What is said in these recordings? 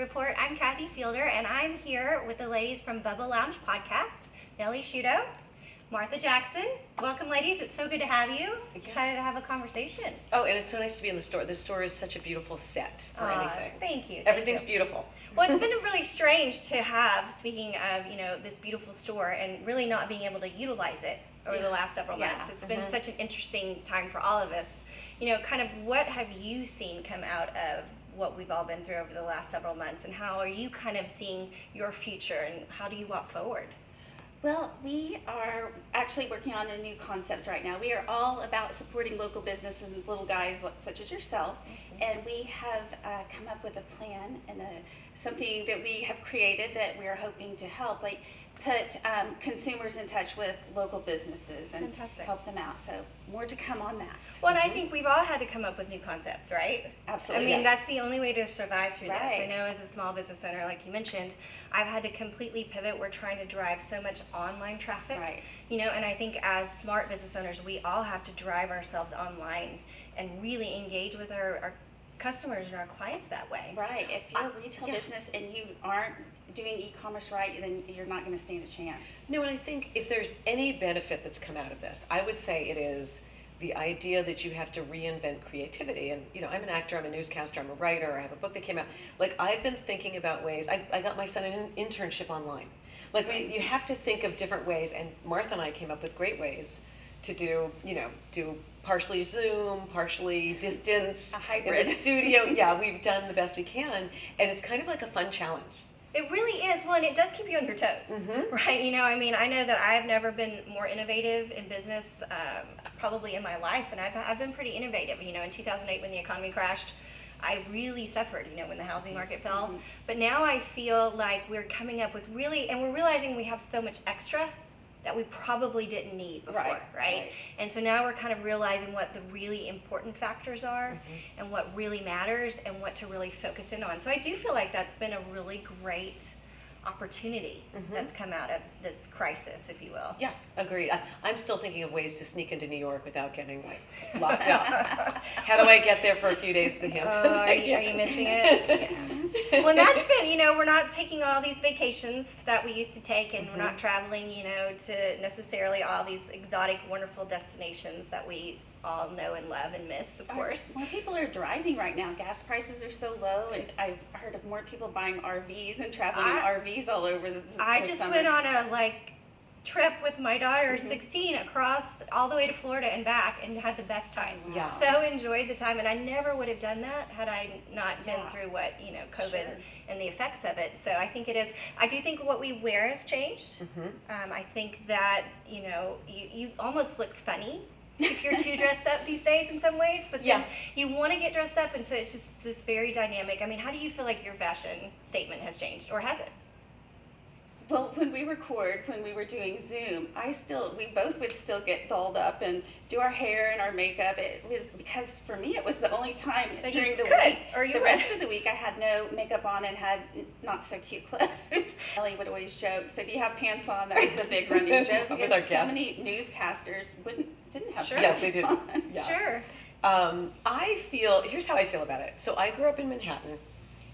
Report. I'm Kathy Fielder, and I'm here with the ladies from Bubba Lounge Podcast, Nellie Sciutto, Martha Jackson. Welcome, ladies. It's so good to have you. Excited to have a conversation. Oh, and it's so nice to be in the store. The store is such a beautiful set for anything. Thank you. Everything's beautiful. Well, it's been really strange to have, speaking of, this beautiful store and really not being able to utilize it over the last several months. It's been such an interesting time for all of us. Kind of what have you seen come out of what we've all been through over the last several months, and how are you kind of seeing your future, and how do you walk forward? Well, we are actually working on a new concept right now. We are all about supporting local businesses and little guys such as yourself, and we have come up with a plan and something that we have created that we are hoping to help, put consumers in touch with local businesses and help them out. So more to come on that. Well, and I think we've all had to come up with new concepts, right? Absolutely. I mean, that's the only way to survive through this. I Right. know as a small business owner, like you mentioned, I've had to completely pivot. We're trying to drive so much online traffic, Right. And I think as smart business owners, we all have to drive ourselves online and really engage with our customers and our clients that way. Right. If you're a retail business and you aren't doing e-commerce right, then you're not going to stand a chance. No, and I think if there's any benefit that's come out of this, I would say it is the idea that you have to reinvent creativity. And, I'm an actor, I'm a newscaster, I'm a writer, I have a book that came out. I've been thinking about ways, I got my son an internship online. You have to think of different ways, and Martha and I came up with great ways to do partially Zoom, partially distance, a hybrid. In the studio. Yeah, we've done the best we can, and it's kind of like a fun challenge. It really is. Well, and it does keep you on your toes, right? I know that I've never been more innovative in business, probably in my life, and I've been pretty innovative. In 2008 when the economy crashed, I really suffered, when the housing market fell. But now I feel like we're coming up with and we're realizing we have so much extra that we probably didn't need before, right? And so now we're kind of realizing what the really important factors are and what really matters and what to really focus in on. So I do feel like that's been a really great opportunity that's come out of this crisis, if you will. Yes, agreed. I'm still thinking of ways to sneak into New York without getting locked up. How do I get there for a few days to the Hamptons? Are you missing it? Yeah. Well, that's been, we're not taking all these vacations that we used to take, and we're not traveling, to necessarily all these exotic, wonderful destinations that we all know and love and miss, of course. More people are driving right now. Gas prices are so low, and I've heard of more people buying RVs and traveling in RVs all over the I just summer. went on a trip with my daughter, 16, across all the way to Florida and back, and had the best time. Yeah. So enjoyed the time, and I never would have done that had I not been through what COVID and the effects of it. So I think it is. I do think what we wear has changed. I think that you almost look funny if you're too dressed up these days in some ways, but then you want to get dressed up, and so it's just this very dynamic. I mean, how do you feel like your fashion statement has changed, or has it? Well, when we were doing Zoom, we both would still get dolled up and do our hair and our makeup. It was because for me it was the only time that during the week. The rest of the week I had no makeup on and had not so cute clothes. Ellie would always joke, "So do you have pants on?" That was the big running joke because so many newscasters didn't have pants Yes, they did. on. Yeah. Sure. Here's how I feel about it. So I grew up in Manhattan,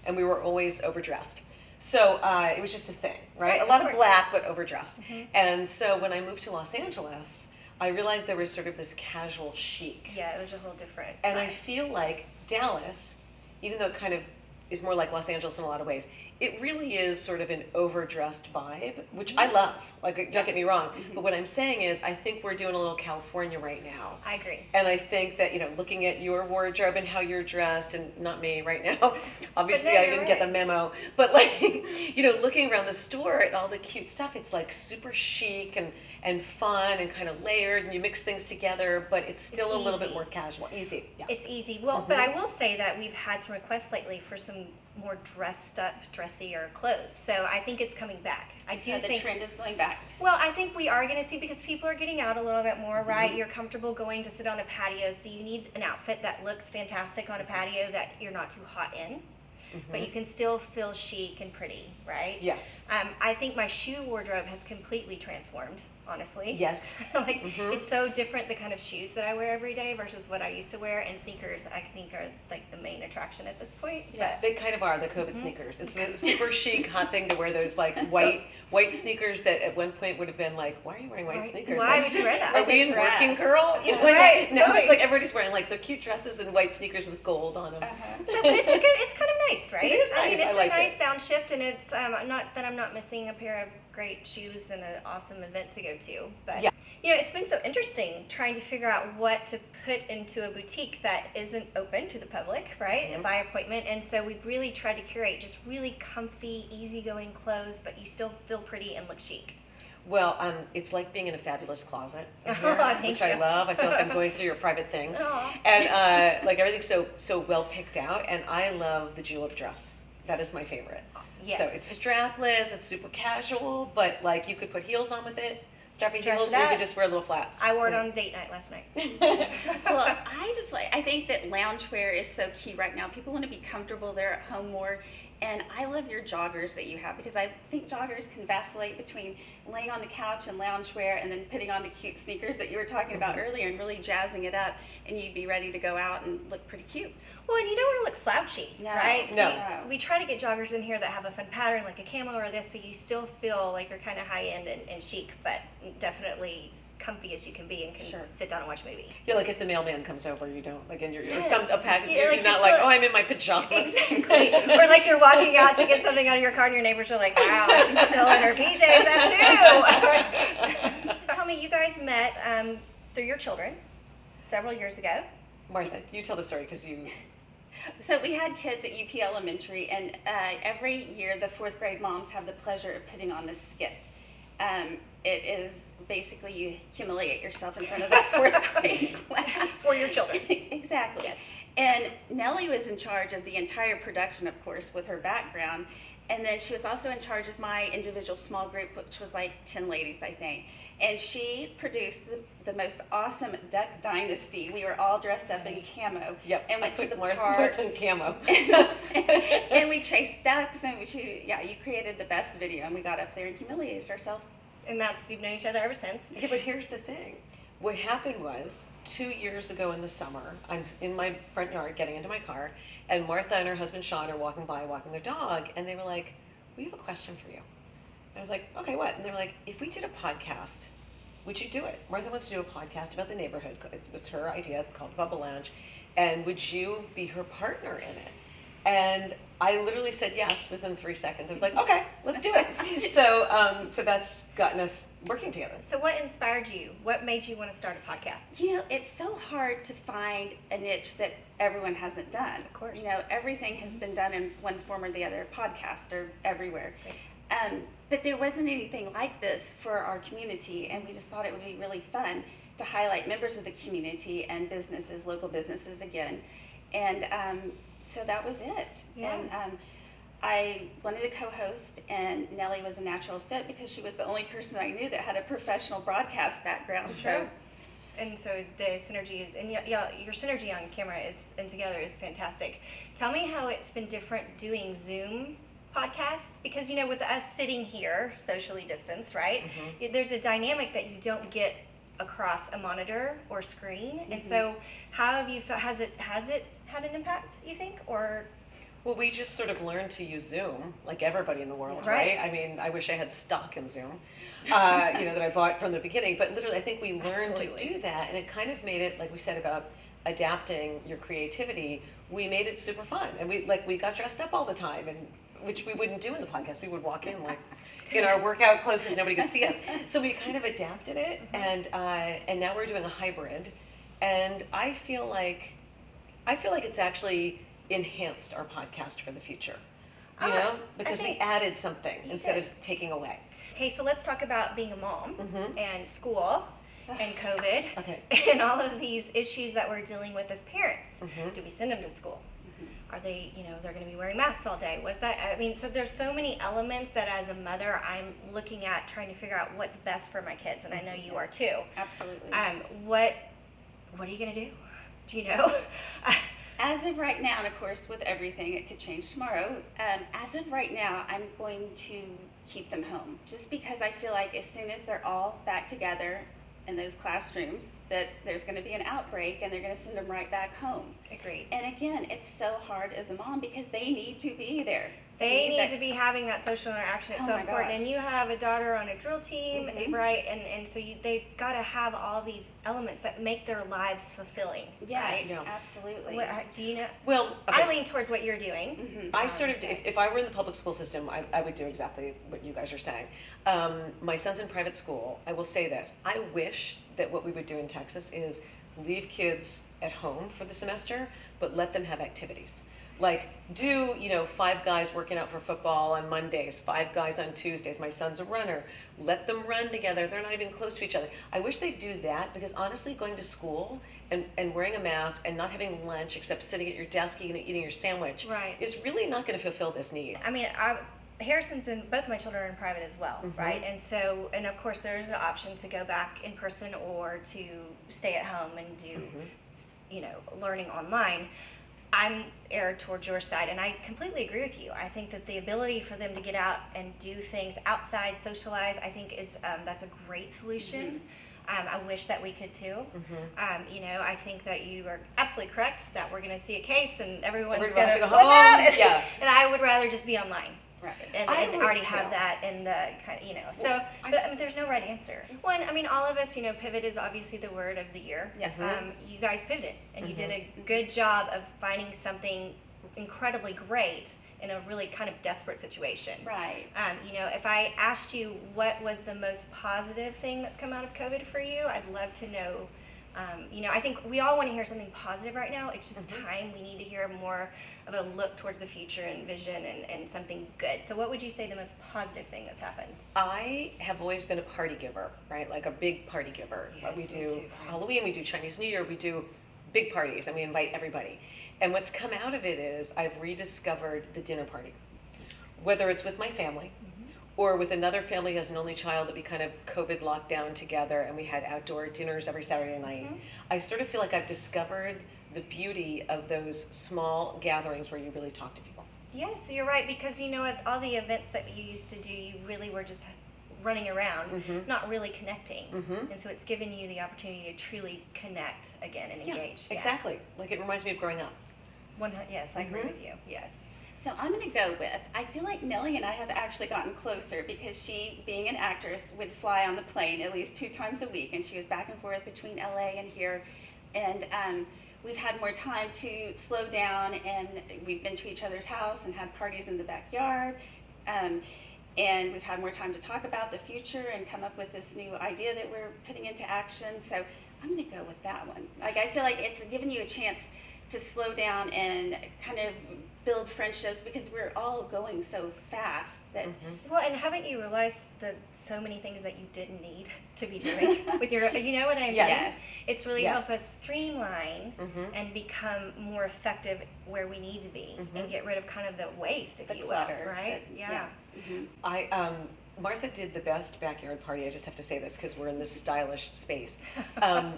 and we were always overdressed. So it was just a thing, right? A lot of black, but overdressed. And so when I moved to Los Angeles, I realized there was sort of this casual chic. Yeah, there's a whole different. And I feel like Dallas, even though it kind of is more like Los Angeles in a lot of ways, it really is sort of an overdressed vibe, which I love. Don't get me wrong. But what I'm saying is, I think we're doing a little California right now. I agree. And I think that, looking at your wardrobe and how you're dressed, and not me right now, obviously I didn't get the memo, but looking around the store at all the cute stuff, it's super chic and fun and kind of layered, and you mix things together, but it's still a little bit more casual. Easy. Yeah. It's easy. Well, but I will say that we've had some requests lately for some more dressed up, dressier clothes. So I think it's coming back. I do think the trend is going back. Well, I think we are going to see, because people are getting out a little bit more, right? You're comfortable going to sit on a patio, so you need an outfit that looks fantastic on a patio that you're not too hot in. But you can still feel chic and pretty, right? Yes. I think my shoe wardrobe has completely transformed honestly. Yes. Like, it's so different, the kind of shoes that I wear every day versus what I used to wear, and sneakers, I think, are like the main attraction at this point. Yeah, they kind of are, the COVID sneakers. It's the super chic, hot thing to wear those like white sneakers that at one point would have been like, why are you wearing white sneakers? Why like, would you wear that? Are we in dress. Working Girl? You know, Right, now totally. it's like everybody's wearing like the cute dresses and white sneakers with gold on them. So it's kind of nice, right? It is I mean, nice. I it's like a nice it. downshift, and it's not that I'm not missing a pair of great shoes and an awesome event to go to, but Yeah. you know, it's been so interesting trying to figure out what to put into a boutique that isn't open to the public, right? And by appointment, and so we've really tried to curate just really comfy, easygoing clothes, but you still feel pretty and look chic. Well, it's like being in a fabulous closet, in Oh, here, thank which you. I love. I feel like I'm going through your private things, Aw. and like everything's so well picked out. And I love the julep dress. That is my favorite. Yes, So it's strapless, it's super casual, but like you could put heels on with it, strappy Dress heels, it or you up. could just wear little flats. I wore it on date night last night. Well, I think that loungewear is so key right now. People want to be comfortable, they're at home more. And I love your joggers that you have, because I think joggers can vacillate between laying on the couch and loungewear and then putting on the cute sneakers that you were talking about earlier and really jazzing it up, and you'd be ready to go out and look pretty cute. Well, and you don't want to look slouchy, No. right? So No. we try to get joggers in here that have a fun pattern, like a camo or this, so you still feel like you're kind of high end and chic, but definitely as comfy as you can be, and can Sure. sit down and watch a movie. Yeah, like if the mailman comes over, you don't like, and you're Yes. a package. Yeah, You're like not you're like, still- oh, I'm in my pajamas. Exactly. Or like you're walking out to get something out of your car, and your neighbors are like, "Wow, she's still in her PJs that too." So tell me, you guys met through your children several years ago. Martha, you tell the story because you. So we had kids at UP Elementary, and every year the fourth grade moms have the pleasure of putting on this skit. It is basically you humiliate yourself in front of the fourth grade class. For your children. Exactly. Yes. And Nellie was in charge of the entire production, of course, with her background. And then she was also in charge of my individual small group, which was like 10 ladies, I think. And she produced the most awesome duck dynasty. We were all dressed up in camo. Yep. And went to the Martha park. in camo. And we chased ducks, and you created the best video, and we got up there and humiliated ourselves. And that's, you've known each other ever since. Yeah, but here's the thing. What happened was 2 years ago in the summer, I'm in my front yard getting into my car, and Martha and her husband Sean are walking by, walking their dog, and they were like, "We have a question for you." I was like, "Okay, what?" And they were like, "If we did a podcast, would you do it?" Martha wants to do a podcast about the neighborhood. It was her idea, called the Bubble Lounge, and would you be her partner in it? And I literally said yes within 3 seconds. I was like, "Okay, let's do it." So that's gotten us working together. So what inspired you? What made you want to start a podcast? You know, it's so hard to find a niche that everyone hasn't done. Of course. You know, everything has been done in one form or the other, podcast or everywhere. But there wasn't anything like this for our community, and we just thought it would be really fun to highlight members of the community and businesses, local businesses again. And so that was it. Yeah. And I wanted to co-host, and Nellie was a natural fit because she was the only person that I knew that had a professional broadcast background. Sure. And so the synergy is, and yeah, your synergy on camera is and together is fantastic. Tell me how it's been different doing Zoom podcasts, because you know, with us sitting here socially distanced, right? There's a dynamic that you don't get across a monitor or screen. And so how have you felt, has it had an impact, you think, or? Well, we just sort of learned to use Zoom, like everybody in the world, Right. right? I mean, I wish I had stock in Zoom, that I bought from the beginning. But literally, I think we learned Absolutely. to do that, and it kind of made it, like we said about adapting your creativity. We made it super fun, and we got dressed up all the time, and which we wouldn't do in the podcast. We would walk in like in our workout clothes because nobody could see us. So we kind of adapted it, and now we're doing a hybrid, and I feel like it's actually enhanced our podcast for the future, you know, because we added something instead of taking away. Okay, so let's talk about being a mom and school and COVID Okay. and all of these issues that we're dealing with as parents. Do we send them to school? Are they, they're going to be wearing masks all day? What's that? I mean, so there's so many elements that as a mother, I'm looking at trying to figure out what's best for my kids, and I know you are too. Absolutely. What are you going to do? Do you know? As of right now, and of course with everything, it could change tomorrow. As of right now, I'm going to keep them home, just because I feel like as soon as they're all back together in those classrooms, that there's going to be an outbreak and they're going to send them right back home. Agreed. And again, it's so hard as a mom because they need to be there. They need to be having that social interaction. It's Oh so my important. gosh. And you have a daughter on a drill team, Mhm. right? And so they got to have all these elements that make their lives fulfilling, Yes, right? Yeah. absolutely. Do you know? Well, okay, I lean towards what you're doing. Mhm. I sort of, if I were in the public school system, I would do exactly what you guys are saying. My son's in private school. I will say this. I wish that what we would do in Texas is leave kids at home for the semester, but let them have activities. Like, do, 5 guys working out for football on Mondays, 5 guys on Tuesdays. My son's a runner. Let them run together. They're not even close to each other. I wish they'd do that, because honestly, going to school and wearing a mask and not having lunch except sitting at your desk eating your sandwich Right. is really not going to fulfill this need. I mean, Harrison's and both of my children are in private as well, right? And so, and of course, there's an option to go back in person or to stay at home and do, learning online. I'm erred towards your side, and I completely agree with you. I think that the ability for them to get out and do things outside, socialize, I think is that's a great solution. I wish that we could too. I think that you are absolutely correct that we're going to see a case and everyone's going Everyone to have flip to go home. out. Yeah. And I would rather just be online. Right. And I would already too. have that in the so. Well, But I mean, there's no right answer. One, I mean, all of us, pivot is obviously the word of the year. Yes. You guys pivoted, and you did a good job of finding something incredibly great in a really kind of desperate situation. Right. If I asked you what was the most positive thing that's come out of COVID for you, I'd love to know. I think we all want to hear something positive right now. It's just time. We need to hear more of a look towards the future and vision and something good. So what would you say the most positive thing that's happened? I have always been a party giver, right? Like a big party giver. Yes, We me do too. Halloween, we do Chinese New Year, we do big parties, and we invite everybody. And what's come out of it is I've rediscovered the dinner party. Whether it's with my family, or with another family who has an only child that we kind of COVID locked down together, and we had outdoor dinners every Saturday night. I sort of feel like I've discovered the beauty of those small gatherings where you really talk to people. Yes, you're right, because at all the events that you used to do, you really were just running around, not really connecting. And so it's given you the opportunity to truly connect again and engage. Yeah. Exactly. Like, it reminds me of growing up. Yes, I agree with you. Yes. So I'm going to go with, I feel like Nellie and I have actually gotten closer because she, being an actress, would fly on the plane at least 2 times a week, and she was back and forth between LA and here. And we've had more time to slow down, and we've been to each other's house and had parties in the backyard. And we've had more time to talk about the future and come up with this new idea that we're putting into action. So I'm going to go with that one. Like, I feel like it's given you a chance to slow down and kind of build friendships because we're all going so fast that Well, and haven't you realized that so many things that you didn't need to be doing with your, you know what I mean? Yes. It's really Yes. helped us streamline and become more effective where we need to be and get rid of kind of the waste, if the you clutter, will, right? yeah. Martha did the best backyard party. I just have to say this because we're in this stylish space.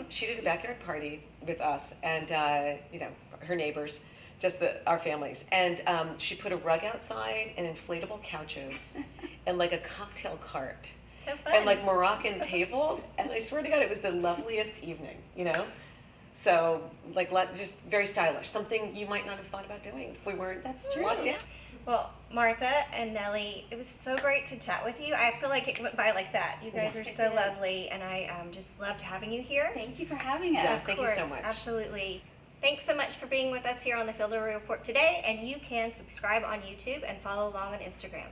She did a backyard party with us and her neighbors, just our families, and she put a rug outside and inflatable couches and like a cocktail cart So fun. and like Moroccan tables, and I swear to God, it was the loveliest evening. So like just very stylish, something you might not have thought about doing if we weren't That's true. locked down. Well, Martha and Nellie, it was so great to chat with you. I feel like it went by like that. You guys are it so did. lovely, and I just loved having you here. Thank you for having us. Yes, Of thank you so course, much. Absolutely. Thanks so much for being with us here on the Field Report today, and you can subscribe on YouTube and follow along on Instagram.